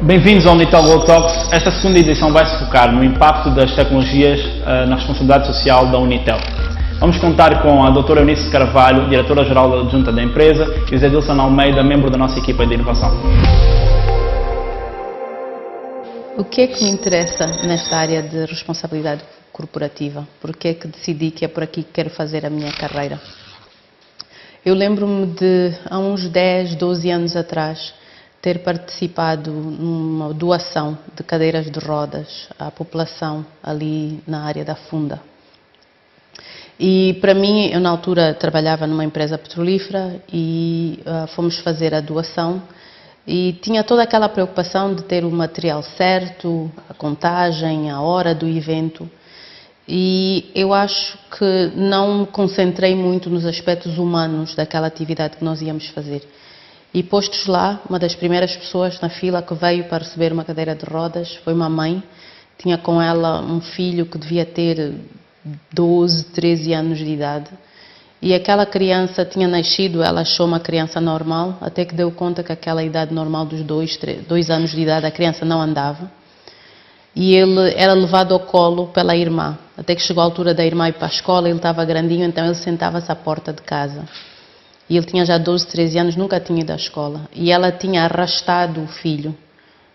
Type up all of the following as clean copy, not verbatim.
Bem-vindos ao Unitel World Talks. Esta segunda edição vai se focar no impacto das tecnologias na responsabilidade social da Unitel. Vamos contar com a doutora Eunice Carvalho, diretora-geral adjunta da empresa, e o Zé Dilson Almeida, membro da nossa equipa de inovação. O que é que me interessa nesta área de responsabilidade corporativa? Por que é que decidi que é por aqui que quero fazer a minha carreira? Eu lembro-me de, há uns 10, 12 anos atrás, ter participado numa doação de cadeiras de rodas à população ali na área da Funda. E para mim, eu na altura trabalhava numa empresa petrolífera e fomos fazer a doação e tinha toda aquela preocupação de ter o material certo, a contagem, a hora do evento. E eu acho que não me concentrei muito nos aspectos humanos daquela atividade que nós íamos fazer. E postos lá, uma das primeiras pessoas na fila que veio para receber uma cadeira de rodas foi uma mãe. Tinha com ela um filho que devia ter 12, 13 anos de idade. E aquela criança tinha nascido, ela achou uma criança normal, até que deu conta que aquela idade normal dos 2 anos de idade, a criança não andava. E ele era levado ao colo pela irmã. Até que chegou a altura da irmã ir para a escola, ele estava grandinho, então ele sentava-se à porta de casa. E ele tinha já 12, 13 anos, nunca tinha ido à escola. E ela tinha arrastado o filho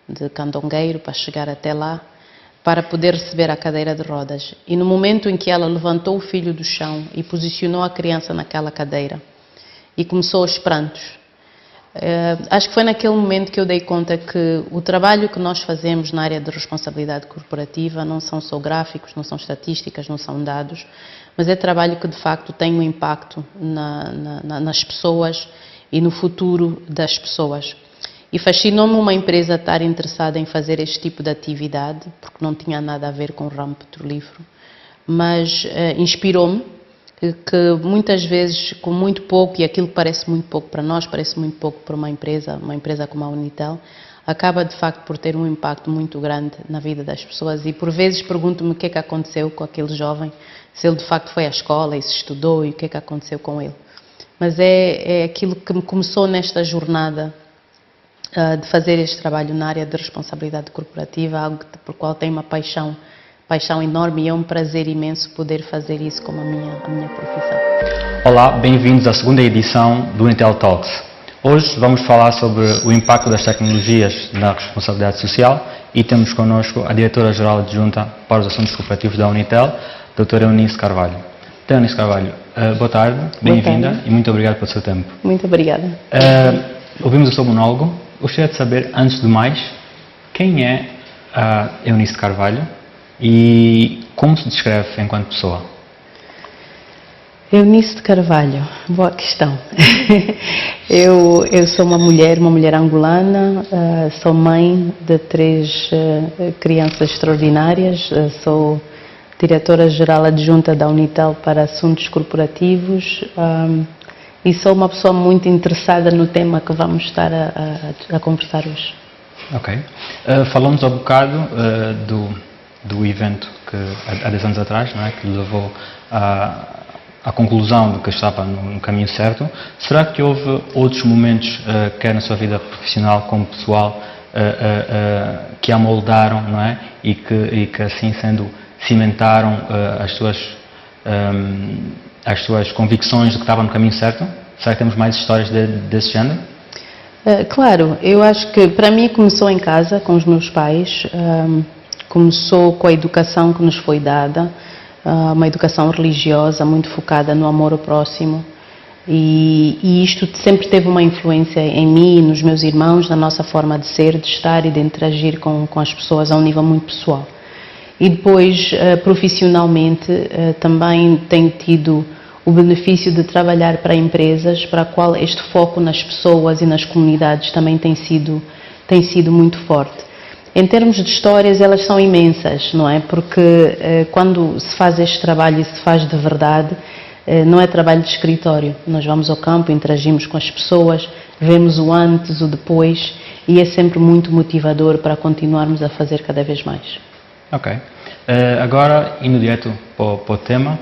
de candongueiro para chegar até lá, para poder receber a cadeira de rodas. E no momento em que ela levantou o filho do chão e posicionou a criança naquela cadeira, e começou os prantos, acho que foi naquele momento que eu dei conta que o trabalho que nós fazemos na área de responsabilidade corporativa não são só gráficos, não são estatísticas, não são dados, mas é trabalho que de facto tem um impacto nas pessoas e no futuro das pessoas. E fascinou-me uma empresa estar interessada em fazer este tipo de atividade, porque não tinha nada a ver com o ramo petrolífero, mas inspirou-me que muitas vezes com muito pouco, e aquilo que parece muito pouco para nós, parece muito pouco para uma empresa como a Unitel, acaba de facto por ter um impacto muito grande na vida das pessoas. E por vezes pergunto-me o que é que aconteceu com aquele jovem, se ele de facto foi à escola e se estudou e o que é que aconteceu com ele. Mas é aquilo que me começou nesta jornada de fazer este trabalho na área de responsabilidade corporativa, algo por qual tenho uma paixão enorme, e é um prazer imenso poder fazer isso como a minha profissão. Olá, bem-vindos à segunda edição do Unitel Talks. Hoje vamos falar sobre o impacto das tecnologias na responsabilidade social e temos connosco a diretora-geral adjunta para os assuntos corporativos da Unitel, doutora Eunice Carvalho. Doutora Eunice Carvalho, boa tarde, bem-vinda e muito obrigado pelo seu tempo. Muito obrigada. Ouvimos o seu monólogo. Gostaria de saber, antes de mais, quem é a Eunice Carvalho e como se descreve enquanto pessoa? Eunice de Carvalho, boa questão. Eu sou uma mulher angolana, sou mãe de 3 crianças extraordinárias, sou diretora-geral adjunta da Unitel para assuntos corporativos e sou uma pessoa muito interessada no tema que vamos estar a conversar hoje. Ok. Falamos há bocado do evento que há 10 anos atrás, não é, que levou à conclusão de que estava no caminho certo. Será que houve outros momentos, quer na sua vida profissional como pessoal, que a moldaram, não é, e que assim sendo cimentaram as suas convicções de que estava no caminho certo? Será que temos mais histórias desse género? Claro, eu acho que para mim começou em casa, com os meus pais. Começou com a educação que nos foi dada, uma educação religiosa muito focada no amor ao próximo, e isto sempre teve uma influência em mim e nos meus irmãos, na nossa forma de ser, de estar e de interagir com as pessoas a um nível muito pessoal. E depois, profissionalmente, também tenho tido o benefício de trabalhar para empresas para a qual este foco nas pessoas e nas comunidades também tem sido muito forte. Em termos de histórias, elas são imensas, não é? Porque quando se faz este trabalho e se faz de verdade, não é trabalho de escritório. Nós vamos ao campo, interagimos com as pessoas, vemos o antes, o depois, e é sempre muito motivador para continuarmos a fazer cada vez mais. Ok. Agora, indo direto para o tema,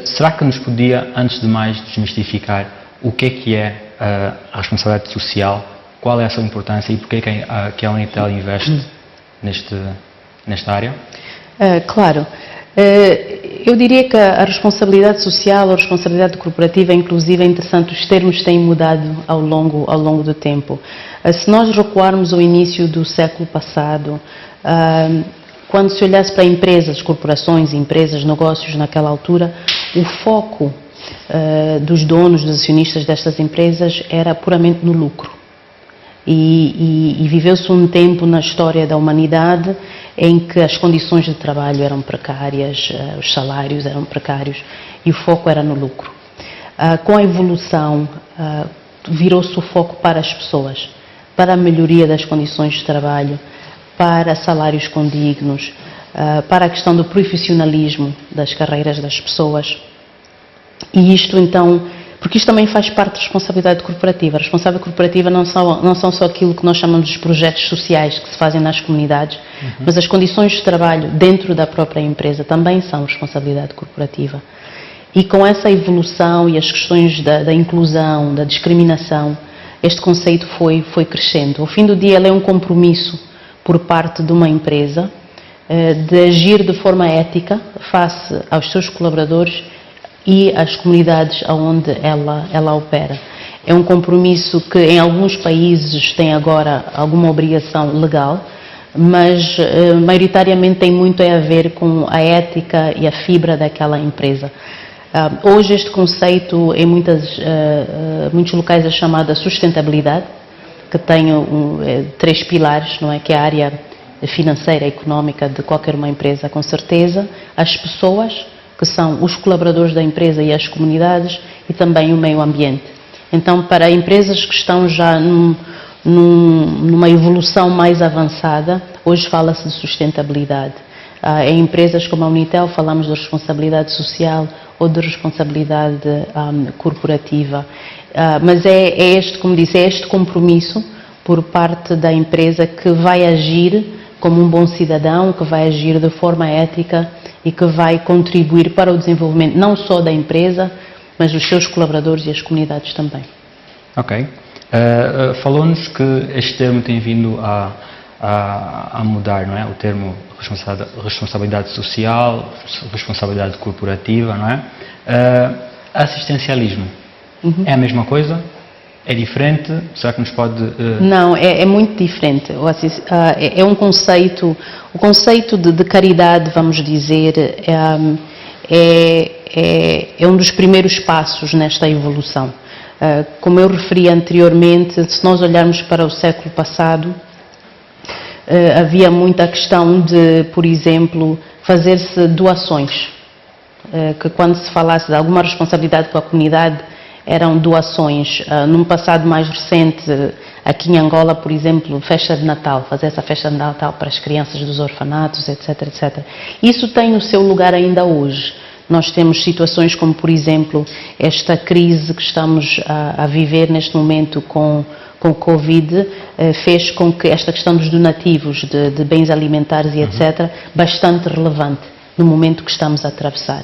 será que nos podia, antes de mais, desmistificar o que é a responsabilidade social qual é a sua importância e porque que a Unitel investe nesta área? Claro. Eu diria que a responsabilidade social, a responsabilidade corporativa, inclusive, é interessante, os termos têm mudado ao longo do tempo. Se nós recuarmos ao início do século passado, quando se olhasse para empresas, corporações, empresas, negócios naquela altura, o foco dos donos, dos acionistas destas empresas era puramente no lucro. E viveu-se um tempo na história da humanidade em que as condições de trabalho eram precárias, os salários eram precários e o foco era no lucro. Com a evolução, virou-se o foco para as pessoas, para a melhoria das condições de trabalho, para salários condignos, para a questão do profissionalismo das carreiras das pessoas. E isto então, porque isto também faz parte da responsabilidade corporativa. A responsabilidade corporativa não são só aquilo que nós chamamos de projetos sociais que se fazem nas comunidades, mas as condições de trabalho dentro da própria empresa também são responsabilidade corporativa. E com essa evolução e as questões da inclusão, da discriminação, este conceito foi crescendo. Ao fim do dia, ele é um compromisso por parte de uma empresa de agir de forma ética face aos seus colaboradores e às comunidades onde ela opera. É um compromisso que em alguns países tem agora alguma obrigação legal, mas maioritariamente tem muito a ver com a ética e a fibra daquela empresa. Hoje este conceito em muitos locais é chamado de sustentabilidade, que tem três pilares, não é? Que é a área financeira e económica de qualquer uma empresa, com certeza, as pessoas, que são os colaboradores da empresa e as comunidades, e também o meio ambiente. Então, para empresas que estão já numa evolução mais avançada, hoje fala-se de sustentabilidade. Em empresas como a Unitel falamos de responsabilidade social ou de responsabilidade corporativa. Mas é este, como disse, é este compromisso por parte da empresa que vai agir como um bom cidadão, que vai agir de forma ética e que vai contribuir para o desenvolvimento não só da empresa, mas dos seus colaboradores e as comunidades também. Ok. Falou-nos que este termo tem vindo a mudar, não é? O termo responsabilidade social, responsabilidade corporativa, não é? Assistencialismo. É a mesma coisa? É diferente? Será que nos pode... Não, é muito diferente. É um conceito, o conceito de caridade, vamos dizer, é um dos primeiros passos nesta evolução. Como eu referi anteriormente, se nós olharmos para o século passado, havia muita questão de, por exemplo, fazer-se doações, que quando se falasse de alguma responsabilidade com a comunidade, eram doações. Num passado mais recente, aqui em Angola, por exemplo, festa de Natal, fazer essa festa de Natal para as crianças dos orfanatos, etc, etc. Isso tem o seu lugar ainda hoje. Nós temos situações como, por exemplo, esta crise que estamos a viver neste momento com o Covid, fez com que esta questão dos donativos de bens alimentares e etc, bastante relevante no momento que estamos a atravessar.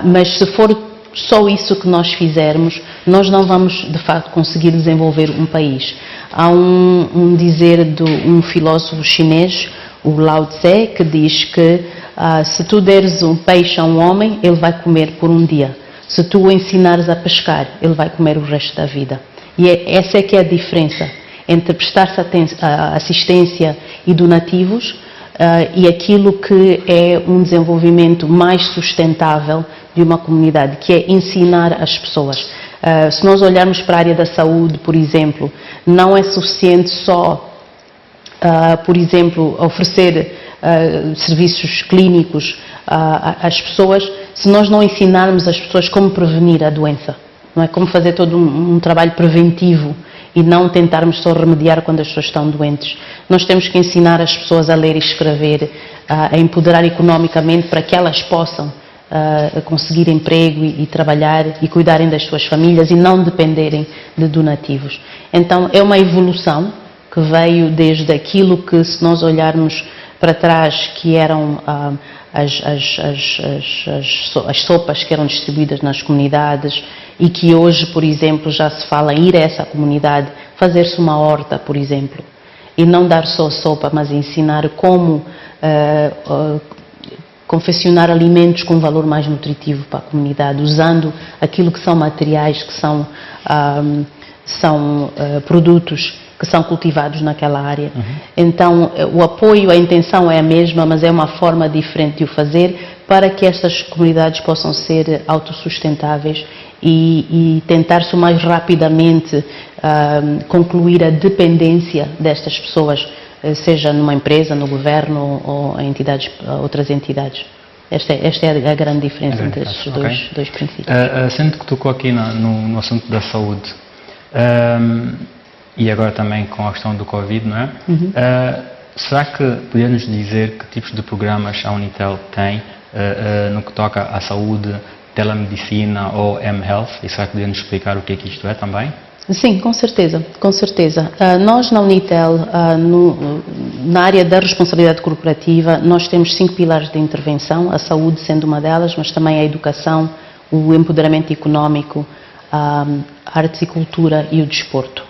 Mas se for só isso que nós fizermos, nós não vamos de facto conseguir desenvolver um país. Há um dizer de um filósofo chinês, o Lao Tse, que diz que se tu deres um peixe a um homem, ele vai comer por um dia. Se tu o ensinares a pescar, ele vai comer o resto da vida. E essa é que é a diferença entre prestar-se assistência e donativos e aquilo que é um desenvolvimento mais sustentável de uma comunidade, que é ensinar as pessoas. Se nós olharmos para a área da saúde, por exemplo, não é suficiente só, por exemplo, oferecer serviços clínicos às pessoas, se nós não ensinarmos as pessoas como prevenir a doença. Não é como fazer todo um trabalho preventivo e não tentarmos só remediar quando as pessoas estão doentes. Nós temos que ensinar as pessoas a ler e escrever, a empoderar economicamente para que elas possam conseguir emprego e trabalhar e cuidarem das suas famílias e não dependerem de donativos. Então é uma evolução que veio desde aquilo que, se nós olharmos para trás, que eram as sopas que eram distribuídas nas comunidades e que hoje, por exemplo, já se fala em ir a essa comunidade, fazer-se uma horta, por exemplo, e não dar só sopa, mas ensinar como confeccionar alimentos com valor mais nutritivo para a comunidade, usando aquilo que são materiais, que são produtos que são cultivados naquela área. Então, o apoio, a intenção é a mesma, mas é uma forma diferente de o fazer para que estas comunidades possam ser autossustentáveis e tentar-se o mais rapidamente concluir a dependência destas pessoas, seja numa empresa, no governo ou em outras entidades. Esta é a grande diferença entre estes dois princípios. Sendo que tocou aqui no assunto da saúde, e agora também com a questão do Covid, não é? Será que poderia nos dizer que tipos de programas a Unitel tem no que toca à saúde, telemedicina ou mHealth? E será que poderia nos explicar o que é que isto é também? Sim, com certeza, com certeza. Nós na Unitel, na área da responsabilidade corporativa, nós temos 5 pilares de intervenção, a saúde sendo uma delas, mas também a educação, o empoderamento económico, a artes e cultura e o desporto.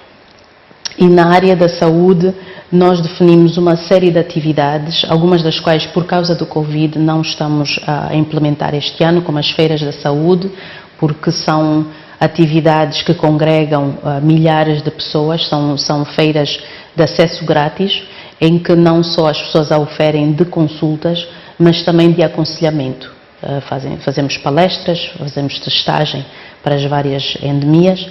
E na área da saúde, nós definimos uma série de atividades, algumas das quais, por causa do Covid, não estamos a implementar este ano, como as feiras da saúde, porque são atividades que congregam milhares de pessoas, são feiras de acesso grátis, em que não só as pessoas a oferem de consultas, mas também de aconselhamento. Fazemos palestras, fazemos testagem para as várias endemias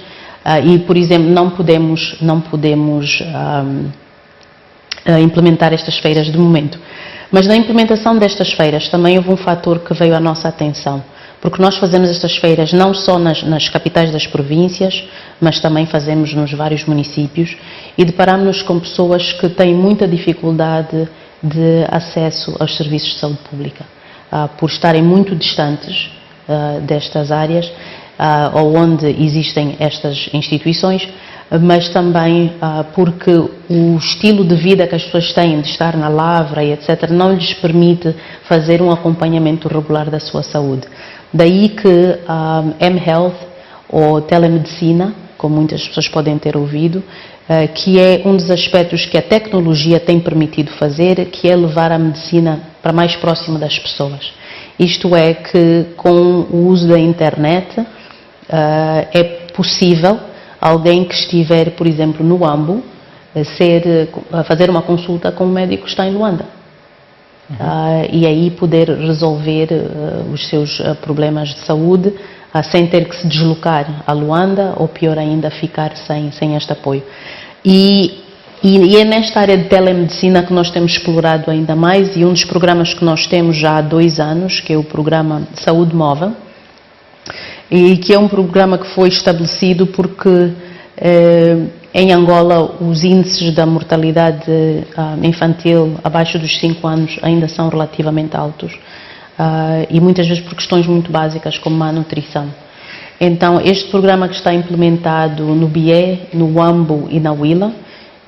e, por exemplo, não podemos implementar estas feiras de momento. Mas na implementação destas feiras também houve um fator que veio à nossa atenção, porque nós fazemos estas feiras não só nas capitais das províncias, mas também fazemos nos vários municípios e deparamos-nos com pessoas que têm muita dificuldade de acesso aos serviços de saúde pública, por estarem muito distantes destas áreas ou onde existem estas instituições, mas também porque o estilo de vida que as pessoas têm de estar na lavra e etc. não lhes permite fazer um acompanhamento regular da sua saúde. Daí que a mHealth ou telemedicina, como muitas pessoas podem ter ouvido, que é um dos aspectos que a tecnologia tem permitido fazer, que é levar a medicina para mais próximo das pessoas. Isto é que com o uso da internet é possível alguém que estiver, por exemplo, no Ambo, fazer uma consulta com um médico que está em Luanda. E aí poder resolver os seus problemas de saúde sem ter que se deslocar a Luanda ou, pior ainda, ficar sem este apoio. E é nesta área de telemedicina que nós temos explorado ainda mais, e um dos programas que nós temos já há 2 anos, que é o programa Saúde Móvel, e que é um programa que foi estabelecido porque em Angola os índices da mortalidade infantil abaixo dos 5 anos ainda são relativamente altos e muitas vezes por questões muito básicas como má nutrição. Então este programa que está implementado no Bié, no Ambo e na Huila,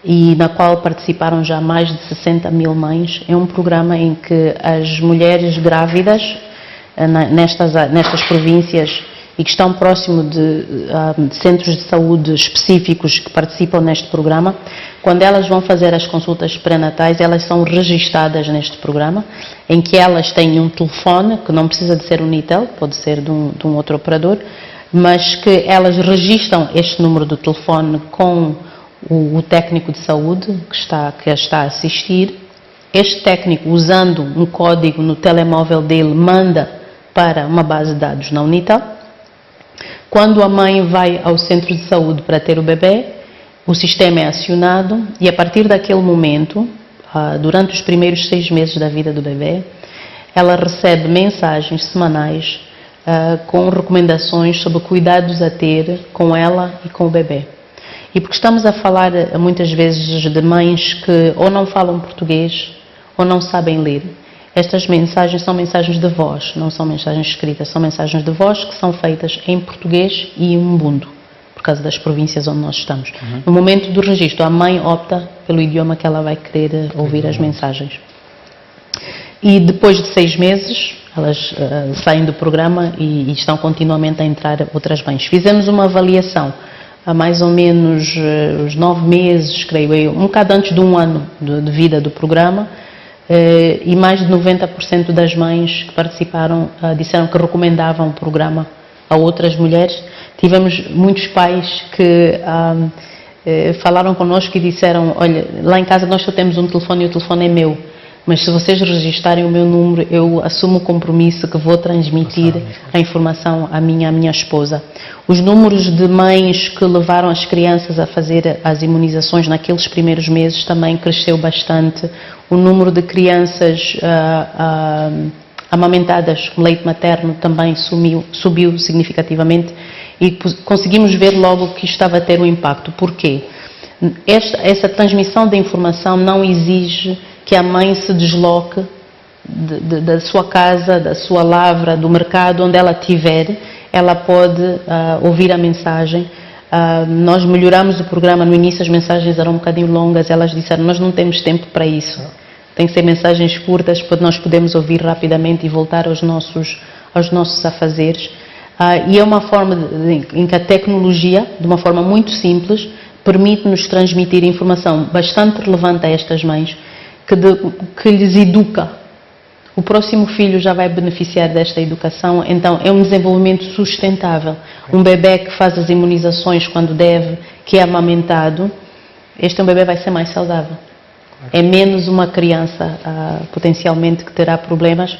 e na qual participaram já mais de 60 mil mães, é um programa em que as mulheres grávidas nestas províncias e que estão próximo de centros de saúde específicos que participam neste programa, quando elas vão fazer as consultas pré-natais, elas são registadas neste programa, em que elas têm um telefone, que não precisa de ser Unitel, pode ser de um outro operador, mas que elas registram este número do telefone com o técnico de saúde que a está a assistir. Este técnico, usando um código no telemóvel dele, manda para uma base de dados na Unitel. Quando a mãe vai ao centro de saúde para ter o bebê, o sistema é acionado e a partir daquele momento, durante os primeiros 6 meses da vida do bebê, ela recebe mensagens semanais com recomendações sobre cuidados a ter com ela e com o bebê. E porque estamos a falar muitas vezes de mães que ou não falam português ou não sabem ler, estas mensagens são mensagens de voz, não são mensagens escritas, são mensagens de voz que são feitas em português e em umbundo, por causa das províncias onde nós estamos. No momento do registro, a mãe opta pelo idioma que ela vai querer ouvir as mensagens. E depois de 6 meses, Elas saem do programa e estão continuamente a entrar outras mães. Fizemos uma avaliação há mais ou menos os 9 meses, creio eu, um bocado antes de um ano de vida do programa, e mais de 90% das mães que participaram disseram que recomendavam o programa a outras mulheres. Tivemos muitos pais que falaram connosco e disseram: olha, lá em casa nós só temos um telefone e o telefone é meu, mas se vocês registarem o meu número, eu assumo o compromisso que vou transmitir a informação à minha esposa. Os números de mães que levaram as crianças a fazer as imunizações naqueles primeiros meses também cresceu bastante. O número de crianças amamentadas com leite materno também subiu significativamente, e conseguimos ver logo que estava a ter um impacto. Porquê? Essa transmissão da informação não exige que a mãe se desloque da sua casa, da sua lavra, do mercado, onde ela estiver. Ela pode ouvir a mensagem. Nós melhoramos o programa. No início as mensagens eram um bocadinho longas, elas disseram: nós não temos tempo para isso. Tem que ser mensagens curtas, para nós podermos ouvir rapidamente e voltar aos nossos afazeres. E é uma forma em que a tecnologia, de uma forma muito simples, permite-nos transmitir informação bastante relevante a estas mães, que lhes educa. O próximo filho já vai beneficiar desta educação, então é um desenvolvimento sustentável. Um bebê que faz as imunizações quando deve, que é amamentado, este é um bebê que vai ser mais saudável. É menos uma criança potencialmente que terá problemas.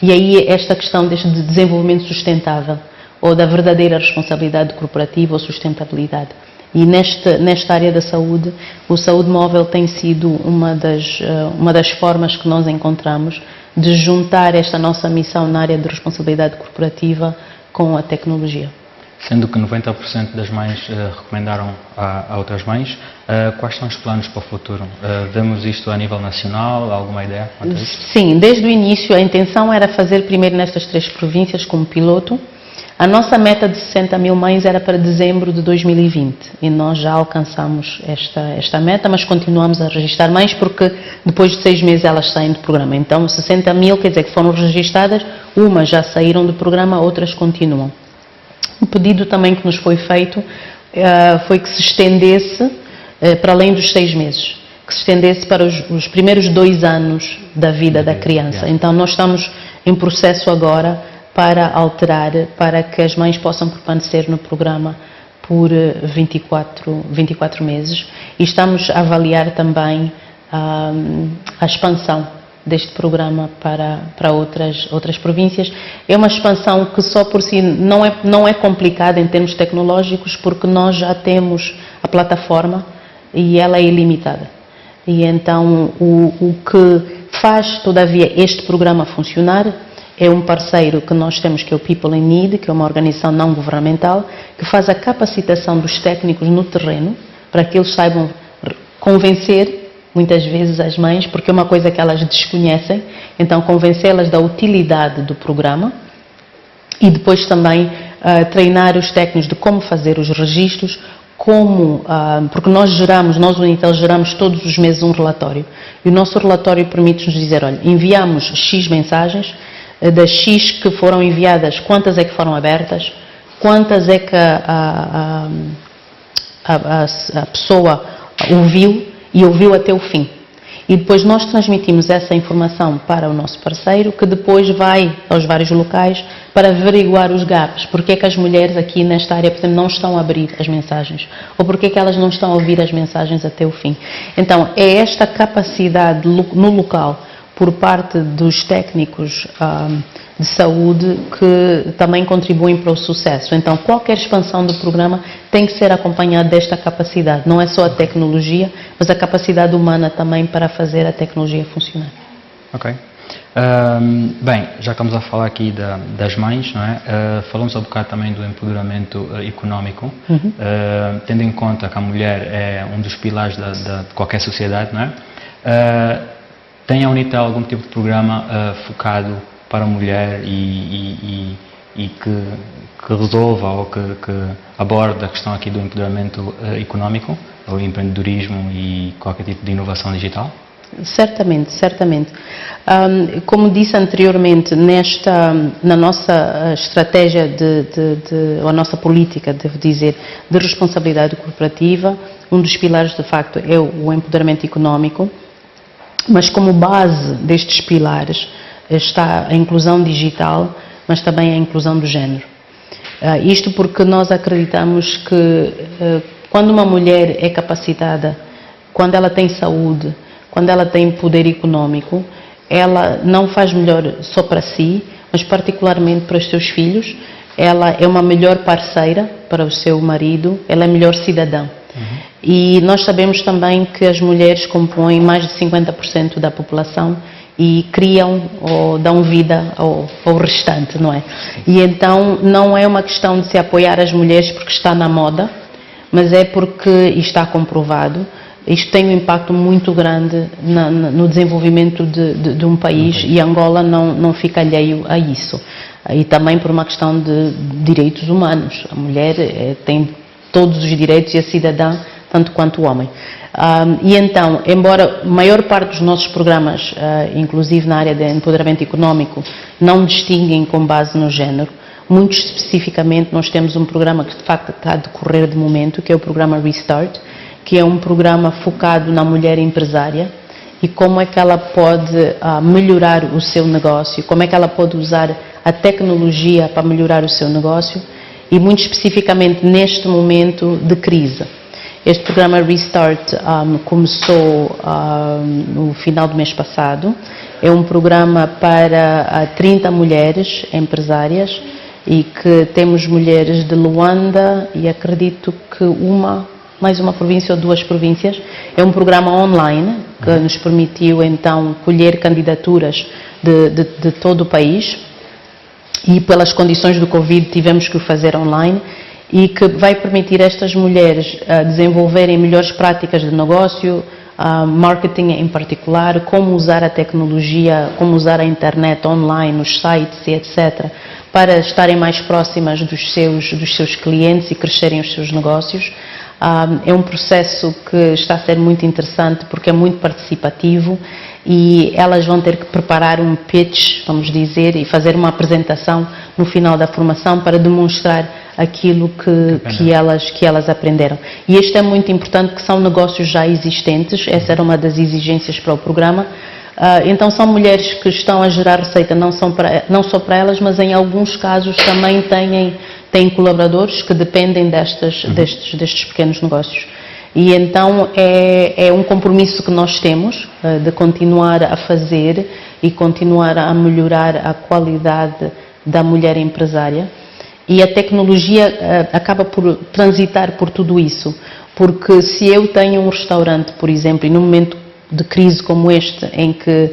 E aí esta questão deste desenvolvimento sustentável, ou da verdadeira responsabilidade corporativa ou sustentabilidade. E nesta área da saúde, o Saúde Móvel tem sido uma das formas que nós encontramos de juntar esta nossa missão na área de responsabilidade corporativa com a tecnologia. Sendo que 90% das mães recomendaram a outras mães, quais são os planos para o futuro? Vemos isto a nível nacional? Alguma ideia? Sim, desde o início a intenção era fazer primeiro nestas 3 províncias como piloto. A nossa meta de 60 mil mães era para dezembro de 2020 e nós já alcançamos esta meta, mas continuamos a registrar mais porque depois de 6 meses elas saem do programa. Então 60 mil quer dizer que foram registadas, umas já saíram do programa, outras continuam. O pedido também que nos foi feito foi que se estendesse para além dos 6 meses, que se estendesse para os primeiros 2 anos da vida da criança. Então nós estamos em processo agora para alterar, para que as mães possam permanecer no programa por 24 meses. E estamos a avaliar também a expansão deste programa para outras províncias. É uma expansão que só por si não é complicada em termos tecnológicos, porque nós já temos a plataforma e ela é ilimitada. E então o que faz, todavia, este programa funcionar é um parceiro que nós temos, que é o People in Need, que é uma organização não governamental, que faz a capacitação dos técnicos no terreno, para que eles saibam convencer, muitas vezes, as mães, porque é uma coisa que elas desconhecem, então convencê-las da utilidade do programa, e depois também treinar os técnicos de como fazer os registros, porque nós o Unitel, geramos todos os meses um relatório, e o nosso relatório permite-nos dizer: olha, enviamos X mensagens, das X que foram enviadas, quantas é que foram abertas, quantas é que a pessoa ouviu e ouviu até o fim. E depois nós transmitimos essa informação para o nosso parceiro, que depois vai aos vários locais para averiguar os gaps. Porque é que as mulheres aqui nesta área, por exemplo, não estão a abrir as mensagens? Ou porque é que elas não estão a ouvir as mensagens até o fim? Então, é esta capacidade no local, por parte dos técnicos de saúde, que também contribuem para o sucesso. Então, qualquer expansão do programa tem que ser acompanhada desta capacidade. Não é só a tecnologia, mas a capacidade humana também para fazer a tecnologia funcionar. Ok. Bem, já estamos a falar aqui das mães, não é? Falamos um bocado também do empoderamento económico, tendo em conta que a mulher é um dos pilares de qualquer sociedade, não é? Tem a Unitel algum tipo de programa focado para a mulher e que resolva ou que aborde a questão aqui do empoderamento económico, ou empreendedorismo e qualquer tipo de inovação digital? Certamente, certamente. Como disse anteriormente, na nossa estratégia ou a nossa política, devo dizer, de responsabilidade corporativa, um dos pilares, de facto, é o empoderamento económico, mas como base destes pilares está a inclusão digital, mas também a inclusão do género. Isto porque nós acreditamos que quando uma mulher é capacitada, quando ela tem saúde, quando ela tem poder económico, ela não faz melhor só para si, mas particularmente para os seus filhos. Ela é uma melhor parceira para o seu marido, ela é melhor cidadã. E nós sabemos também que as mulheres compõem mais de 50% da população e criam ou dão vida ao restante, não é? E então não é uma questão de se apoiar as mulheres porque está na moda, mas é porque está comprovado. Isto tem um impacto muito grande no desenvolvimento de um país e Angola não fica alheio a isso. E também por uma questão de direitos humanos. A mulher tem todos os direitos e a cidadã tanto quanto o homem. E então, embora a maior parte dos nossos programas, inclusive na área de empoderamento económico, não distinguem com base no género, muito especificamente nós temos um programa que de facto está a decorrer de momento, que é o programa Restart, que é um programa focado na mulher empresária e como é que ela pode melhorar o seu negócio, como é que ela pode usar a tecnologia para melhorar o seu negócio e muito especificamente neste momento de crise. Este programa Restart começou no final do mês passado. É um programa para 30 mulheres empresárias e que temos mulheres de Luanda e acredito que mais uma província ou 2 províncias. É um programa online que nos permitiu então colher candidaturas de todo o país e pelas condições do Covid tivemos que o fazer online e que vai permitir a estas mulheres desenvolverem melhores práticas de negócio, marketing em particular, como usar a tecnologia, como usar a internet online, os sites e etc., para estarem mais próximas dos seus clientes e crescerem os seus negócios. É um processo que está a ser muito interessante porque é muito participativo e elas vão ter que preparar um pitch, vamos dizer, e fazer uma apresentação no final da formação para demonstrar aquilo que elas aprenderam. E isto é muito importante porque são negócios já existentes, essa era uma das exigências para o programa. Então são mulheres que estão a gerar receita não só para elas, mas em alguns casos também têm colaboradores que dependem destes pequenos negócios. E então é um compromisso que nós temos de continuar a fazer e continuar a melhorar a qualidade da mulher empresária. E a tecnologia acaba por transitar por tudo isso, porque se eu tenho um restaurante, por exemplo, e num momento de crise como este, em que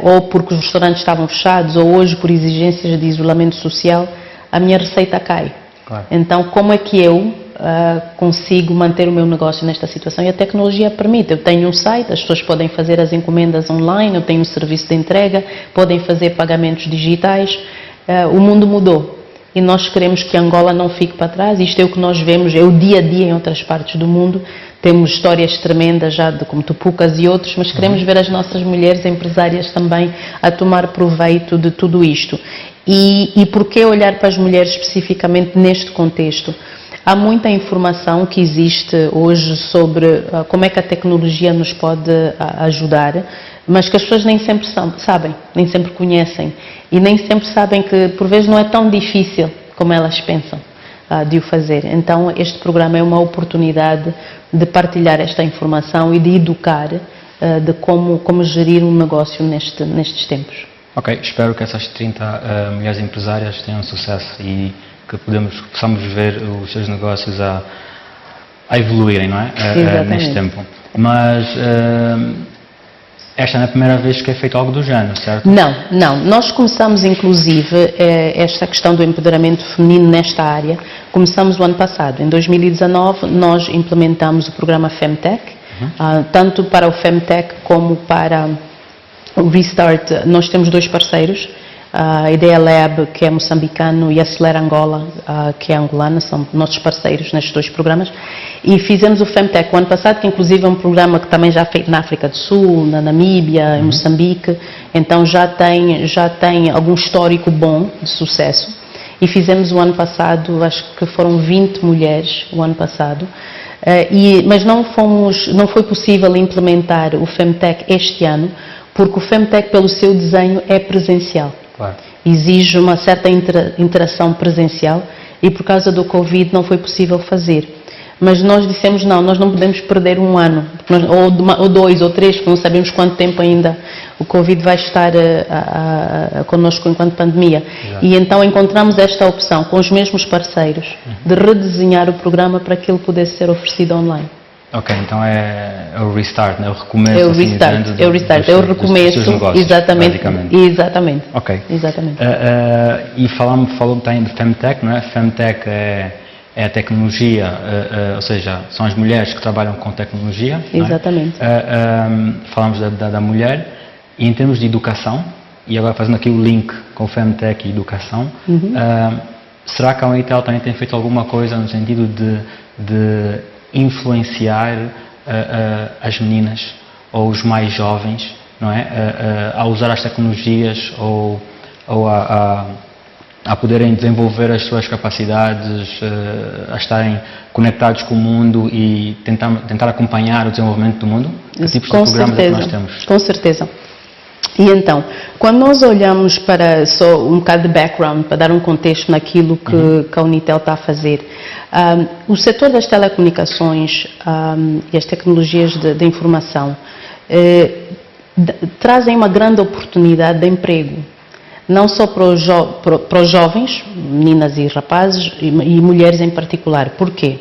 ou porque os restaurantes estavam fechados ou hoje por exigências de isolamento social, a minha receita cai. Claro. Então, como é que eu consigo manter o meu negócio nesta situação? E a tecnologia permite. Eu tenho um site, as pessoas podem fazer as encomendas online, eu tenho um serviço de entrega, podem fazer pagamentos digitais. O mundo mudou. E nós queremos que Angola não fique para trás. Isto é o que nós vemos, é o dia a dia em outras partes do mundo. Temos histórias tremendas já como Tupucas e outros, mas queremos ver as nossas mulheres empresárias também a tomar proveito de tudo isto. E por que olhar para as mulheres especificamente neste contexto? Há muita informação que existe hoje sobre como é que a tecnologia nos pode ajudar, mas que as pessoas nem sempre sabem, nem sempre conhecem e nem sempre sabem que por vezes não é tão difícil como elas pensam de o fazer. Então este programa é uma oportunidade de partilhar esta informação e de educar de como gerir um negócio nestes tempos. Ok, espero que essas 30 mulheres empresárias tenham sucesso e que possamos ver os seus negócios a evoluírem, não é? Neste tempo. Mas esta não é a primeira vez que é feito algo do género, certo? Não. Nós começamos, inclusive, esta questão do empoderamento feminino nesta área, começamos o ano passado. Em 2019, nós implementamos o programa Femtech, tanto para o Femtech como para o Restart. Nós temos 2 parceiros, a Ideia Lab, que é moçambicano, e a Acelera Angola, que é angolana, são nossos parceiros nestes 2 programas. E fizemos o Femtech o ano passado, que inclusive é um programa que também já feito na África do Sul, na Namíbia, em Moçambique, então já tem algum histórico bom de sucesso. E fizemos o ano passado, acho que foram 20 mulheres o ano passado, mas não foi possível implementar o Femtech este ano, porque o Femtech, pelo seu desenho, é presencial. Claro. Exige uma certa interação presencial e por causa do Covid não foi possível fazer. Mas nós dissemos nós não podemos perder um ano, ou 2 ou 3, porque não sabemos quanto tempo ainda o Covid vai estar connosco enquanto pandemia. Exato. E então encontramos esta opção com os mesmos parceiros de redesenhar o programa para que ele pudesse ser oferecido online. Ok, então é o restart, né? O recomeço. É o restart, é o recomeço, dos negócios, exatamente. Ok. Exatamente. E falou também de Femtech, não é? Femtech é a tecnologia, ou seja, são as mulheres que trabalham com tecnologia. Exatamente. Falamos da mulher, e em termos de educação, e agora fazendo aqui o link com o Femtech e educação, será que a Unitel também tem feito alguma coisa no sentido de influenciar as meninas ou os mais jovens, não é? A usar as tecnologias ou a poderem desenvolver as suas capacidades, a estarem conectados com o mundo e tentar acompanhar o desenvolvimento do mundo? Que tipos de programas é que nós temos? Com certeza. E então, quando nós olhamos para só um bocado de background, para dar um contexto naquilo que a Unitel está a fazer, o setor das telecomunicações e as tecnologias de informação trazem uma grande oportunidade de emprego, não só para os jovens, meninas e rapazes, e mulheres em particular. Porquê?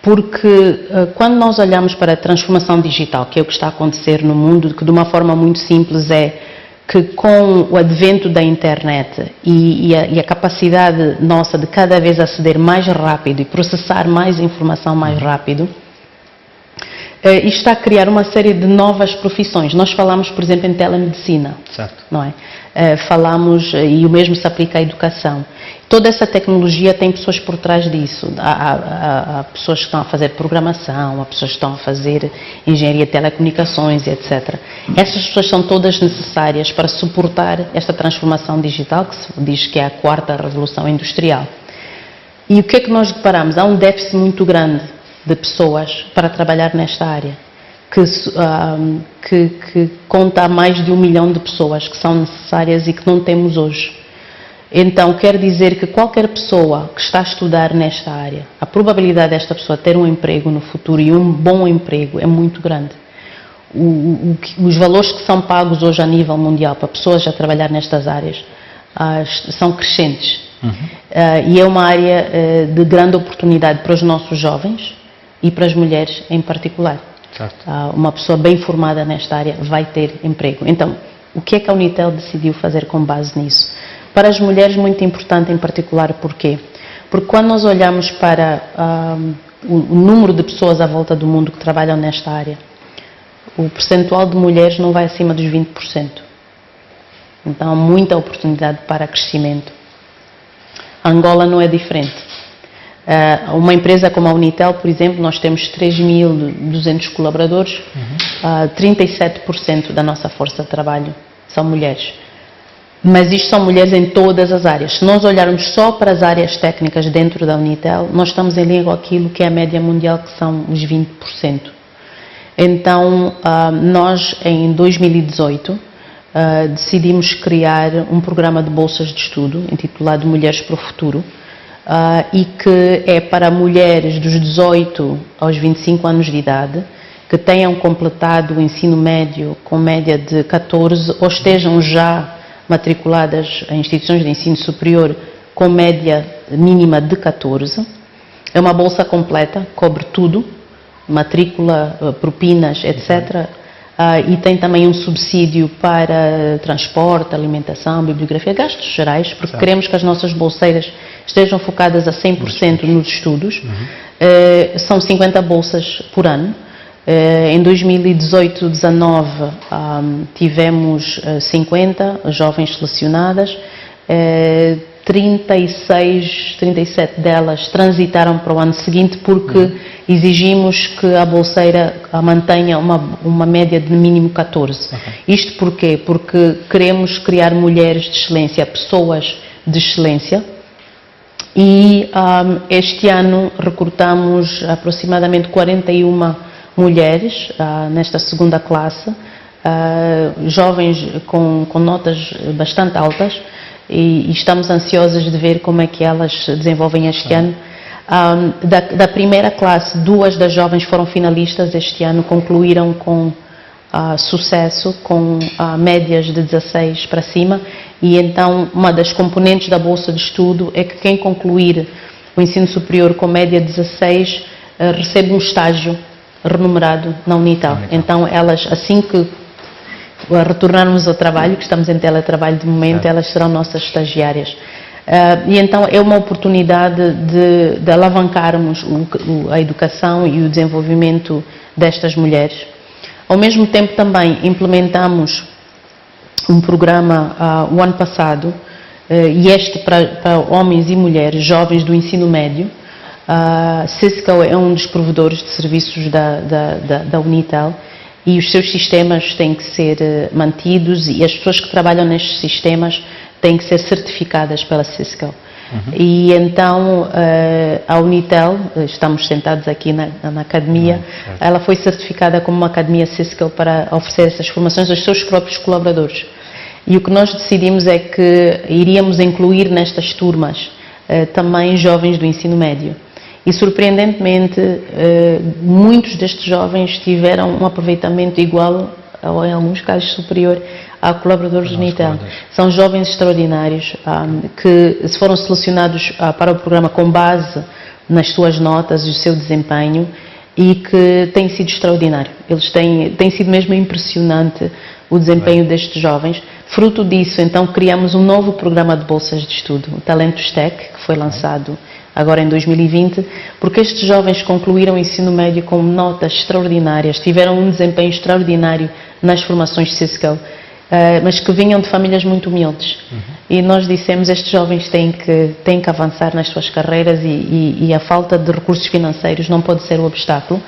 Porque quando nós olhamos para a transformação digital, que é o que está a acontecer no mundo, que de uma forma muito simples é que com o advento da internet e a capacidade nossa de cada vez aceder mais rápido e processar mais informação mais rápido, isto está a criar uma série de novas profissões. Nós falamos, por exemplo, em telemedicina, certo. Não é? Falamos, e o mesmo se aplica à educação. Toda essa tecnologia tem pessoas por trás disso. Há pessoas que estão a fazer programação, há pessoas que estão a fazer engenharia de telecomunicações, etc. Essas pessoas são todas necessárias para suportar esta transformação digital, que se diz que é a 4ª revolução industrial. E o que é que nós deparamos? Há um déficit muito grande de pessoas para trabalhar nesta área, que conta a mais de 1 milhão de pessoas que são necessárias e que não temos hoje. Então, quer dizer que qualquer pessoa que está a estudar nesta área, a probabilidade desta pessoa ter um emprego no futuro e um bom emprego é muito grande. Os valores que são pagos hoje a nível mundial para pessoas a trabalhar nestas áreas são crescentes. E é uma área de grande oportunidade para os nossos jovens e para as mulheres em particular. Certo. Uma pessoa bem formada nesta área vai ter emprego. Então, o que é que a Unitel decidiu fazer com base nisso? Para as mulheres, muito importante em particular, porquê? Porque quando nós olhamos para o número de pessoas à volta do mundo que trabalham nesta área, o percentual de mulheres não vai acima dos 20%. Então, há muita oportunidade para crescimento. A Angola não é diferente. Uma empresa como a Unitel, por exemplo, nós temos 3.200 colaboradores, 37% da nossa força de trabalho são mulheres. Mas isto são mulheres em todas as áreas. Se nós olharmos só para as áreas técnicas dentro da Unitel, nós estamos em linha com aquilo que é a média mundial, que são os 20%. Então, nós em 2018 decidimos criar um programa de bolsas de estudo intitulado Mulheres para o Futuro, e que é para mulheres dos 18 aos 25 anos de idade que tenham completado o ensino médio com média de 14 ou estejam já matriculadas em instituições de ensino superior com média mínima de 14. É uma bolsa completa, cobre tudo, matrícula, propinas, etc. E tem também um subsídio para transporte, alimentação, bibliografia, gastos gerais, porque queremos que as nossas bolseiras estejam focadas a 100% nos estudos. São 50 bolsas por ano. Em 2018-19 tivemos 50 jovens selecionadas, 36, 37 delas transitaram para o ano seguinte porque exigimos que a bolseira mantenha uma média de mínimo 14. Isto porquê? Porque queremos criar mulheres de excelência, pessoas de excelência, e este ano recrutamos aproximadamente 41 mulheres nesta segunda classe, jovens com notas bastante altas, e estamos ansiosos de ver como é que elas se desenvolvem este ano. Da primeira classe, 2 das jovens foram finalistas este ano, concluíram com sucesso, com médias de 16 para cima, e então uma das componentes da bolsa de estudo é que quem concluir o ensino superior com média 16 recebe um estágio remunerado na Unitel. Então elas, assim que retornarmos ao trabalho, que estamos em teletrabalho de momento, elas serão nossas estagiárias. E então é uma oportunidade de alavancarmos a educação e o desenvolvimento destas mulheres. Ao mesmo tempo também implementamos um programa o ano passado, e este para homens e mulheres jovens do ensino médio. Cisco é um dos provedores de serviços da Unitel, e os seus sistemas têm que ser mantidos, e as pessoas que trabalham nestes sistemas têm que ser certificadas pela Cisco. E então a Unitel, estamos sentados aqui na academia, ela foi certificada como uma academia Cisco para oferecer essas formações aos seus próprios colaboradores. E o que nós decidimos é que iríamos incluir nestas turmas também jovens do ensino médio. E surpreendentemente, muitos destes jovens tiveram um aproveitamento igual, ou em alguns casos superior, a colaboradores do Unitel. São jovens extraordinários que se foram selecionados para o programa com base nas suas notas e o seu desempenho, e que tem sido extraordinário. Tem sido mesmo impressionante o desempenho destes jovens. Fruto disso, então, criamos um novo programa de bolsas de estudo, o Talentos Tech, que foi lançado agora em 2020, porque estes jovens concluíram o ensino médio com notas extraordinárias, tiveram um desempenho extraordinário nas formações Cisco, mas que vinham de famílias muito humildes. E nós dissemos, estes jovens têm que avançar nas suas carreiras, e a falta de recursos financeiros não pode ser o obstáculo.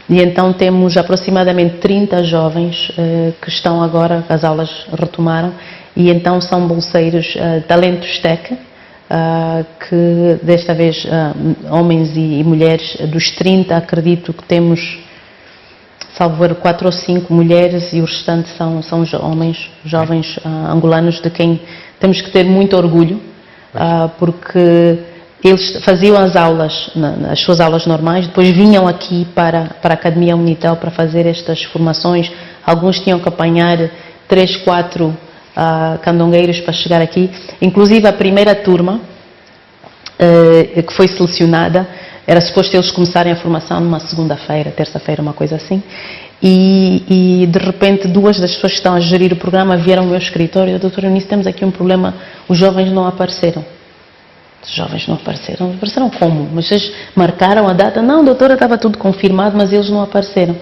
E então temos aproximadamente 30 jovens que estão agora, as aulas retomaram, e então são bolseiros Talentos Tech, que desta vez homens e mulheres dos 30, acredito que temos, salvo ver, 4 ou 5 mulheres, e o restante são homens, jovens angolanos, de quem temos que ter muito orgulho, porque eles faziam as suas aulas normais, depois vinham aqui para a Academia Unitel para fazer estas formações. Alguns tinham que apanhar 3, 4 candongueiros para chegar aqui. Inclusive a primeira turma que foi selecionada, era suposto eles começarem a formação numa segunda-feira, terça-feira, uma coisa assim, e de repente 2 das pessoas que estão a gerir o programa vieram ao meu escritório: doutora Eunice, temos aqui um problema, os jovens não apareceram. Os jovens não apareceram? Apareceram como? Mas vocês marcaram a data? Não, doutora, estava tudo confirmado, mas eles não apareceram.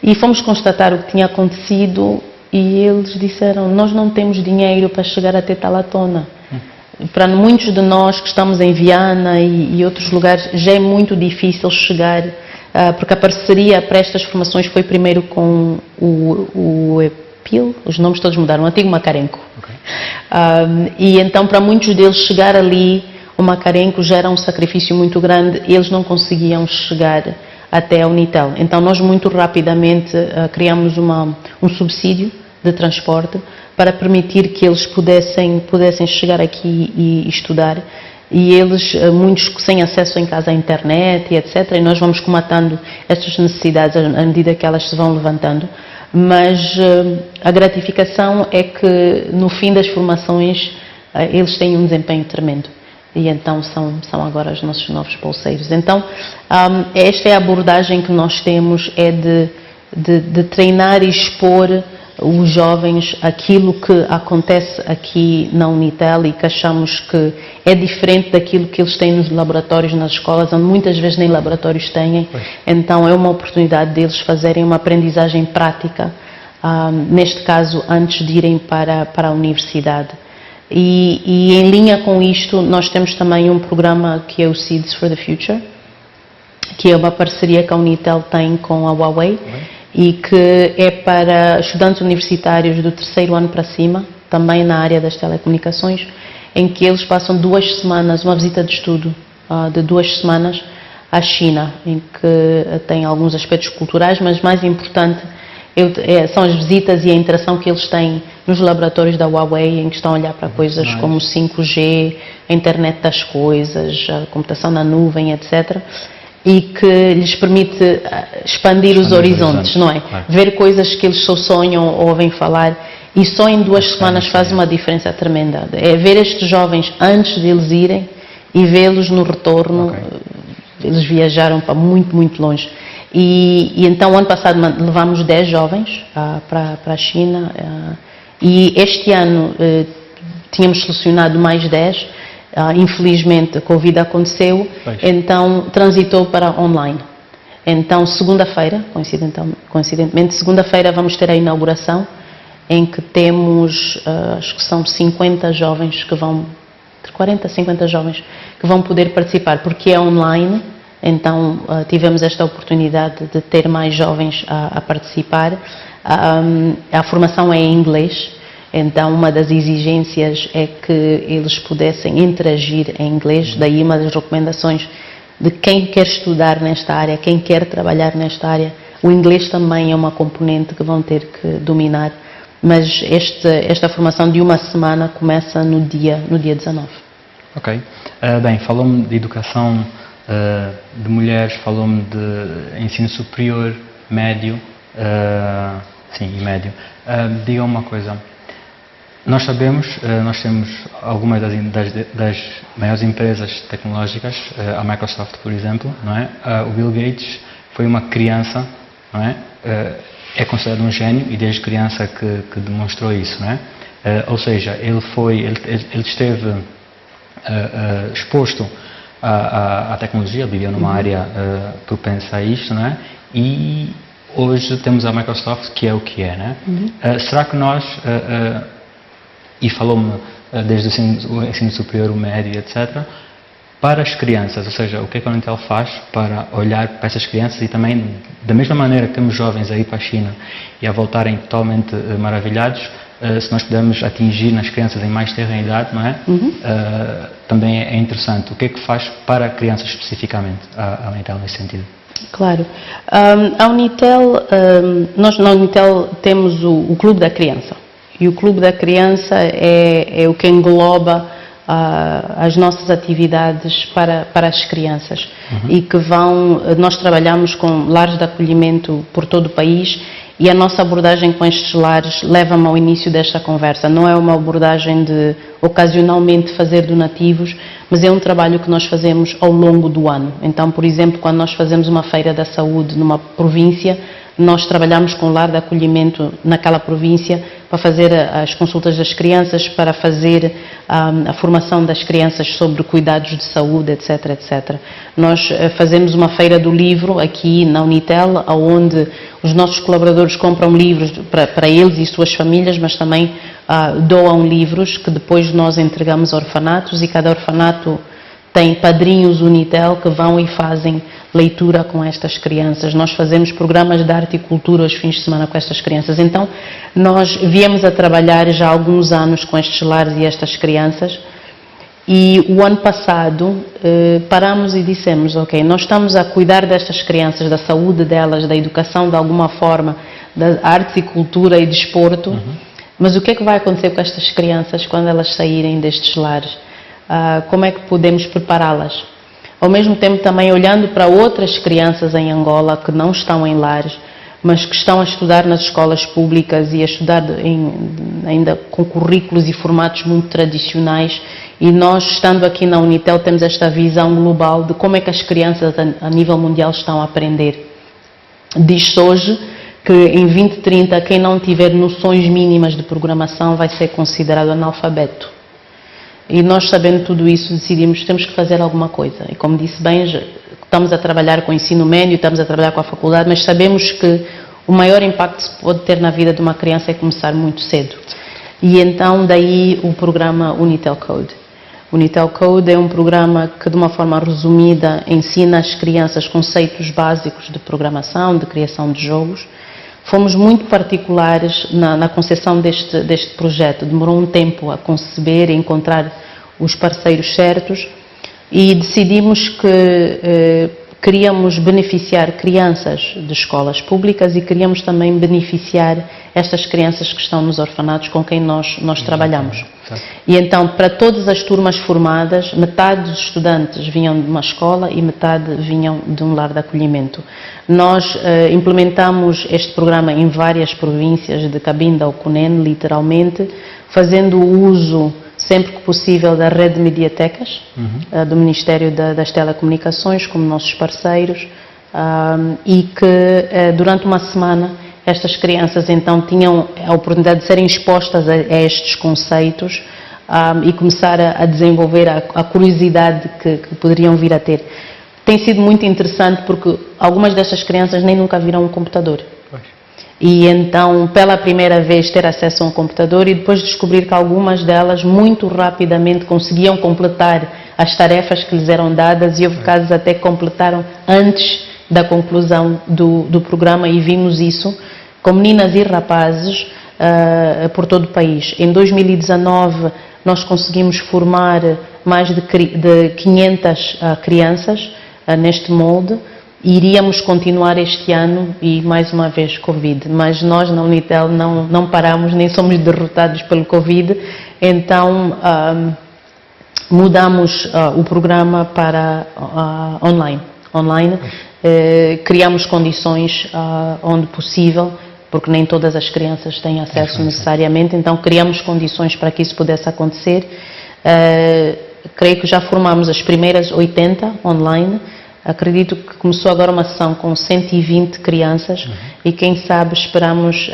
E fomos constatar o que tinha acontecido, e eles disseram: nós não temos dinheiro para chegar até Talatona. Para muitos de nós que estamos em Viana e outros lugares, já é muito difícil chegar, porque a parceria para estas formações foi primeiro com o EPIL, os nomes todos mudaram, o antigo Macarenco. E então para muitos deles chegar ali, o Macarenco já era um sacrifício muito grande, e eles não conseguiam chegar até a Unitel. Então nós muito rapidamente criamos um subsídio de transporte para permitir que eles pudessem chegar aqui e estudar, e eles, muitos sem acesso em casa à internet e etc, e nós vamos comatando estas necessidades à medida que elas se vão levantando, mas a gratificação é que no fim das formações eles têm um desempenho tremendo, e então são agora os nossos novos bolseiros. Então esta é a abordagem que nós temos, é de treinar e expor os jovens aquilo que acontece aqui na Unitel e que achamos que é diferente daquilo que eles têm nos laboratórios, nas escolas, onde muitas vezes nem laboratórios têm. Então é uma oportunidade deles fazerem uma aprendizagem prática, neste caso antes de irem para a universidade. E em linha com isto, nós temos também um programa que é o Seeds for the Future, que é uma parceria que a Unitel tem com a Huawei e que é para estudantes universitários do 3º ano para cima, também na área das telecomunicações, em que eles passam 2 semanas, uma visita de estudo de 2 semanas à China, em que tem alguns aspectos culturais, mas mais importante são as visitas e a interação que eles têm nos laboratórios da Huawei, em que estão a olhar para coisas como o 5G, a internet das coisas, a computação na nuvem, etc. E que lhes permite expandir os horizontes, não é? Claro. Ver coisas que eles só sonham ou ouvem falar, e só em 2 semanas faz uma diferença tremenda. É ver estes jovens antes de eles irem e vê-los no retorno. Eles viajaram para muito, muito longe. E então, ano passado, levámos 10 jovens para a China, e este ano tínhamos selecionado mais 10. Infelizmente, a Covid aconteceu, então transitou para online. Então, segunda-feira, coincidentemente, segunda-feira vamos ter a inauguração, em que temos, acho que são 50 jovens que vão, entre 40 e 50 jovens, que vão poder participar, porque é online. Então, tivemos esta oportunidade de ter mais jovens a participar. A formação é em inglês, então uma das exigências é que eles pudessem interagir em inglês, daí uma das recomendações de quem quer estudar nesta área, quem quer trabalhar nesta área. O inglês também é uma componente que vão ter que dominar, mas esta formação de uma semana começa no dia 19. Ok. Bem, falou-me de educação de mulheres, falou-me de ensino superior, médio, sim, e médio. Diga uma coisa, nós sabemos, nós temos algumas das maiores empresas tecnológicas, a Microsoft, por exemplo, não é? O Bill Gates foi uma criança, não é? É considerado um gênio e desde criança que demonstrou isso, não é? Ou seja, ele esteve exposto à tecnologia, vivia numa área propensa a isto, não é? E hoje temos a Microsoft, que é o que é, não é? Será que nós, e falou-me desde o ensino superior, o médio, etc., para as crianças, ou seja, o que é que a Unitel faz para olhar para essas crianças e também, da mesma maneira que temos jovens a ir para a China e a voltarem totalmente maravilhados, se nós pudermos atingir nas crianças em mais tenra idade, não é? Também é interessante. O que é que faz para crianças especificamente a Unitel nesse sentido? Claro. A Unitel, nós na Unitel temos o Clube da Criança. E o Clube da Criança é o que engloba as nossas atividades para as crianças. E que nós trabalhamos com lares de acolhimento por todo o país. E a nossa abordagem com estes lares leva-me ao início desta conversa. Não é uma abordagem de ocasionalmente fazer donativos, mas é um trabalho que nós fazemos ao longo do ano. Então, por exemplo, quando nós fazemos uma feira da saúde numa província, nós trabalhamos com o lar de acolhimento naquela província para fazer as consultas das crianças, para fazer a formação das crianças sobre cuidados de saúde, etc, etc. Nós fazemos uma feira do livro aqui na Unitel, onde os nossos colaboradores compram livros para eles e suas famílias, mas também doam livros que depois nós entregamos a orfanatos, e cada orfanato tem padrinhos Unitel que vão e fazem leitura com estas crianças. Nós fazemos programas de arte e cultura aos fins de semana com estas crianças. Então, nós viemos a trabalhar já há alguns anos com estes lares e estas crianças, e o ano passado paramos e dissemos, ok, nós estamos a cuidar destas crianças, da saúde delas, da educação de alguma forma, da arte e cultura e desporto, mas o que é que vai acontecer com estas crianças quando elas saírem destes lares? Como é que podemos prepará-las? Ao mesmo tempo também olhando para outras crianças em Angola que não estão em lares, mas que estão a estudar nas escolas públicas e a estudar ainda com currículos e formatos muito tradicionais, e nós, estando aqui na Unitel, temos esta visão global de como é que as crianças a nível mundial estão a aprender. Diz-se hoje que em 2030 quem não tiver noções mínimas de programação vai ser considerado analfabeto. E nós, sabendo tudo isso, decidimos que temos que fazer alguma coisa. E como disse bem, estamos a trabalhar com o ensino médio, estamos a trabalhar com a faculdade, mas sabemos que o maior impacto que se pode ter na vida de uma criança é começar muito cedo. E então daí o programa Unitel Code. Unitel Code é um programa que, de uma forma resumida, ensina às crianças conceitos básicos de programação, de criação de jogos. Fomos muito particulares na concepção deste projeto. Demorou um tempo a conceber e encontrar os parceiros certos e decidimos que queríamos beneficiar crianças de escolas públicas e queríamos também beneficiar estas crianças que estão nos orfanatos com quem nós trabalhamos. E então, para todas as turmas formadas, metade dos estudantes vinham de uma escola e metade vinham de um lar de acolhimento. Nós implementamos este programa em várias províncias de Cabinda ao Cunene, literalmente, fazendo uso sempre que possível da rede de mediatecas do Ministério das Telecomunicações como nossos parceiros e que durante uma semana estas crianças então tinham a oportunidade de serem expostas a estes conceitos e começar a desenvolver a curiosidade que poderiam vir a ter. Tem sido muito interessante porque algumas destas crianças nem nunca viram um computador. E então, pela primeira vez, ter acesso a um computador e depois descobrir que algumas delas muito rapidamente conseguiam completar as tarefas que lhes eram dadas e houve casos até que completaram antes da conclusão do programa e vimos isso com meninas e rapazes por todo o país. Em 2019, nós conseguimos formar mais de 500 crianças neste molde. Iríamos continuar este ano e mais uma vez Covid, mas nós na Unitel não paramos, nem somos derrotados pelo Covid, então mudamos o programa para online. Criamos condições onde possível, porque nem todas as crianças têm acesso necessariamente, então criamos condições para que isso pudesse acontecer. Creio que já formamos as primeiras 80 online. Acredito que começou agora uma sessão com 120 crianças e quem sabe esperamos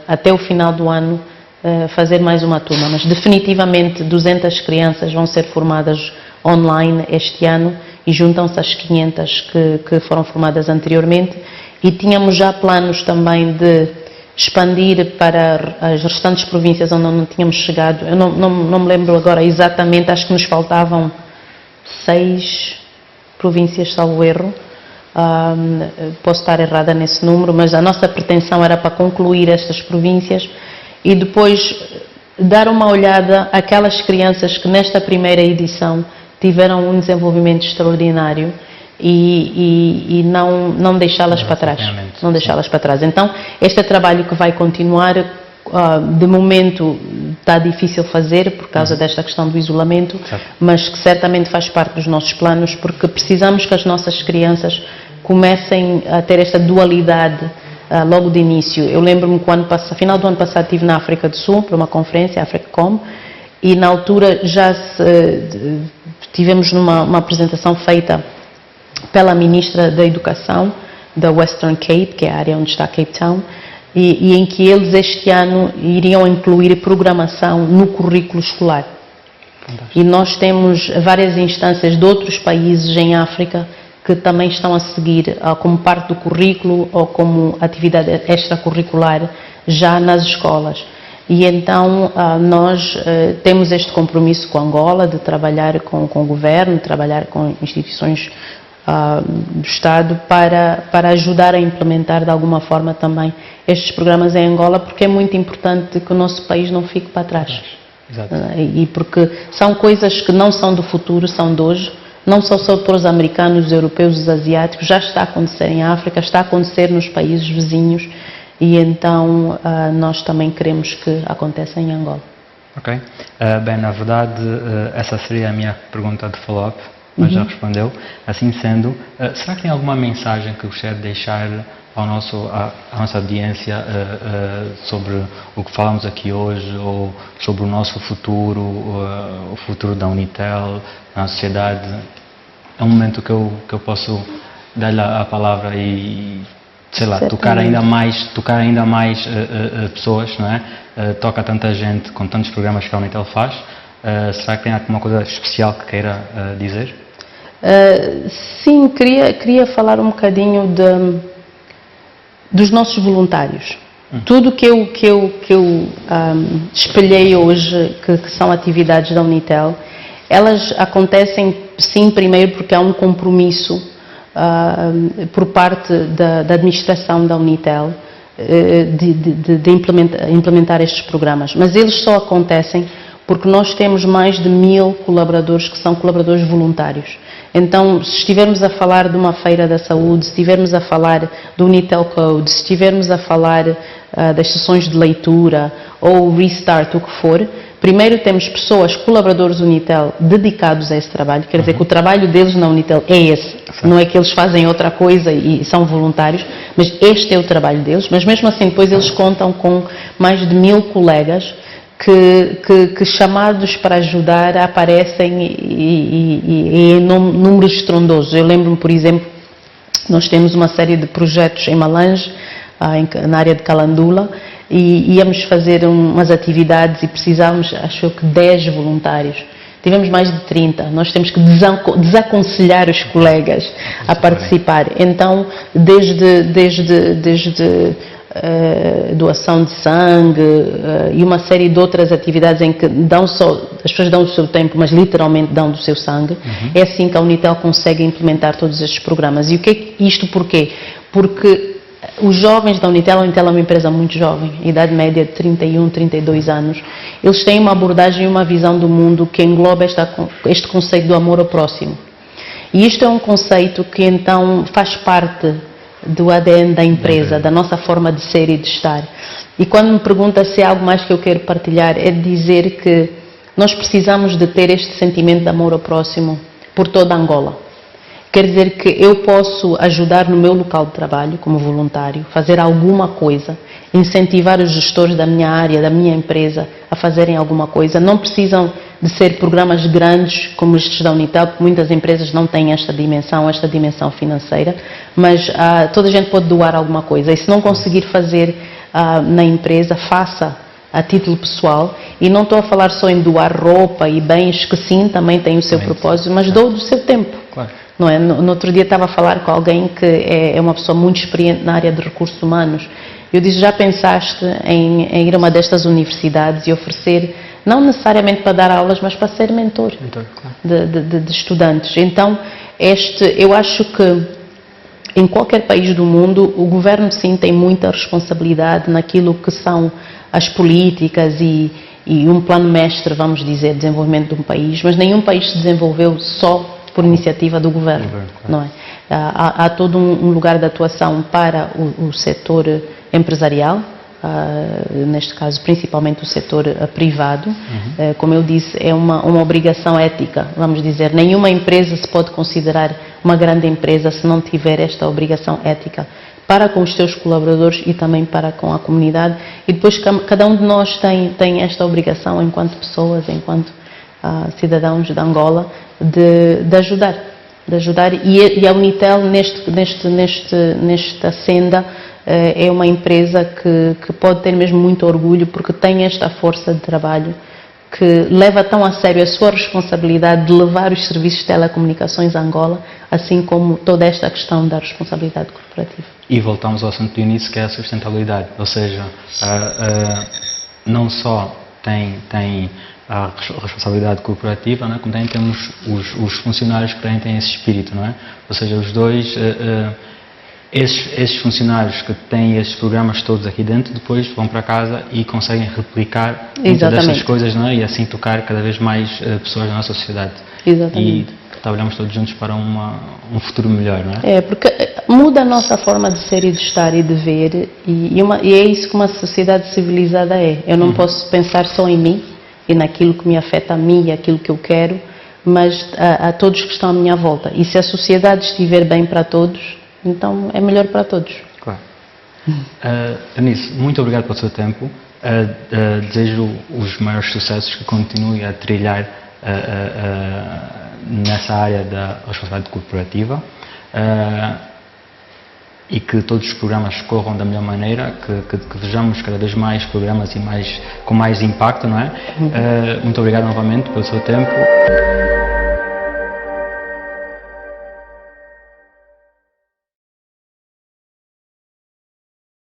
até o final do ano fazer mais uma turma, mas definitivamente 200 crianças vão ser formadas online este ano e juntam-se às 500 que foram formadas anteriormente e tínhamos já planos também de expandir para as restantes províncias onde não tínhamos chegado. Eu não me lembro agora exatamente, acho que nos faltavam 6 províncias, salvo erro, posso estar errada nesse número, mas a nossa pretensão era para concluir estas províncias e depois dar uma olhada àquelas crianças que nesta primeira edição tiveram um desenvolvimento extraordinário e não deixá-las para trás. Não deixá-las para trás. Então, este é trabalho que vai continuar. De momento está difícil fazer por causa desta questão do isolamento, mas que certamente faz parte dos nossos planos porque precisamos que as nossas crianças comecem a ter esta dualidade logo de início. Eu lembro-me que final do ano passado estive na África do Sul para uma conferência, a AfricaCom, e na altura já tivemos uma apresentação feita pela Ministra da Educação da Western Cape, que é a área onde está Cape Town, e em que eles este ano iriam incluir programação no currículo escolar. Fantástico. E nós temos várias instâncias de outros países em África que também estão a seguir como parte do currículo ou como atividade extracurricular já nas escolas. E então nós temos este compromisso com Angola de trabalhar com o governo, trabalhar com instituições do Estado para ajudar a implementar de alguma forma também estes programas em Angola, porque é muito importante que o nosso país não fique para trás. Exato. E porque são coisas que não são do futuro, são de hoje, não só para os americanos, os europeus, os asiáticos, já está a acontecer em África, está a acontecer nos países vizinhos e então nós também queremos que aconteça em Angola. Ok. Bem, na verdade, essa seria a minha pergunta de follow-up, mas já respondeu. Assim sendo, será que tem alguma mensagem que gostaria de deixar à nossa audiência sobre o que falamos aqui hoje ou sobre o nosso futuro, o futuro da Unitel, na sociedade? É um momento que eu posso dar-lhe a palavra e sei lá, tocar ainda mais pessoas, não é? Toca tanta gente com tantos programas que a Unitel faz. Será que tem alguma coisa especial que queira dizer? Sim, queria falar um bocadinho dos nossos voluntários. Tudo que eu espelhei hoje, que são atividades da Unitel, elas acontecem, sim, primeiro porque há um compromisso por parte da administração da Unitel de implementar estes programas. Mas eles só acontecem porque nós temos mais de 1000 colaboradores que são colaboradores voluntários. Então, se estivermos a falar de uma feira da saúde, se estivermos a falar do Unitel Code, se estivermos a falar das sessões de leitura ou Restart, o que for, primeiro temos pessoas, colaboradores Unitel, dedicados a esse trabalho, quer dizer que o trabalho deles na Unitel é esse, não é que eles fazem outra coisa e são voluntários, mas este é o trabalho deles, mas mesmo assim depois eles contam com mais de 1000 colegas que chamados para ajudar aparecem e em números estrondosos. Eu lembro-me, por exemplo, nós temos uma série de projetos em Malange, na área de Calandula, e íamos fazer umas atividades e precisávamos, acho eu, que 10 voluntários. Tivemos mais de 30. Nós temos que desaconselhar os colegas a participar. Então, desde doação de sangue e uma série de outras atividades em que as pessoas dão o seu tempo, mas literalmente dão do seu sangue. É assim que a Unitel consegue implementar todos estes programas. E isto porquê? Porque os jovens da Unitel, a Unitel é uma empresa muito jovem, idade média de 31, 32 anos, eles têm uma abordagem e uma visão do mundo que engloba este conceito do amor ao próximo. E isto é um conceito que então faz parte do ADN da empresa, da nossa forma de ser e de estar. E quando me pergunta se há algo mais que eu quero partilhar, é dizer que nós precisamos de ter este sentimento de amor ao próximo por toda Angola. Quer dizer que eu posso ajudar no meu local de trabalho, como voluntário, fazer alguma coisa, incentivar os gestores da minha área, da minha empresa, a fazerem alguma coisa. Não precisam de ser programas grandes como estes da Unitel, porque muitas empresas não têm esta dimensão financeira, mas toda a gente pode doar alguma coisa. E se não conseguir fazer na empresa, faça a título pessoal. E não estou a falar só em doar roupa e bens, que sim, também tem o seu propósito, mas dou do seu tempo. Claro. Não é? No outro dia estava a falar com alguém que é uma pessoa muito experiente na área de recursos humanos. Eu disse, já pensaste em ir a uma destas universidades e oferecer, não necessariamente para dar aulas, mas para ser mentor claro. de estudantes. Então, eu acho que em qualquer país do mundo, o governo sim tem muita responsabilidade naquilo que são as políticas e um plano mestre, vamos dizer, de desenvolvimento de um país, mas nenhum país se desenvolveu só por iniciativa do governo, claro. Não é? Há todo um lugar de atuação para o setor empresarial, neste caso principalmente o setor privado. Como eu disse, é uma obrigação ética, vamos dizer. Nenhuma empresa se pode considerar uma grande empresa se não tiver esta obrigação ética para com os seus colaboradores e também para com a comunidade. E depois cada um de nós tem esta obrigação enquanto pessoas, enquanto cidadãos de Angola, de ajudar. E a Unitel nesta senda é uma empresa que pode ter mesmo muito orgulho, porque tem esta força de trabalho que leva tão a sério a sua responsabilidade de levar os serviços de telecomunicações a Angola, assim como toda esta questão da responsabilidade corporativa. E voltamos ao assunto do início, que é a sustentabilidade, ou seja, não só tem a responsabilidade corporativa, não é? Como também temos os funcionários que também têm esse espírito, não é? Ou seja, os dois, esses funcionários que têm esses programas todos aqui dentro, depois vão para casa e conseguem replicar muitas destas coisas, não é? E assim tocar cada vez mais pessoas na nossa sociedade. Exatamente. E trabalhamos todos juntos para um futuro melhor, não é? É, porque muda a nossa forma de ser e de estar e de ver, e é isso que uma sociedade civilizada é. Eu não posso pensar só em mim e naquilo que me afeta a mim e aquilo que eu quero, mas a todos que estão à minha volta. E se a sociedade estiver bem para todos, então é melhor para todos. Claro. Eunice, muito obrigado pelo seu tempo. Desejo os maiores sucessos, que continue a trilhar nessa área da responsabilidade corporativa. e que todos os programas corram da melhor maneira, que vejamos cada vez mais programas e com mais impacto, não é? Muito obrigado novamente pelo seu tempo.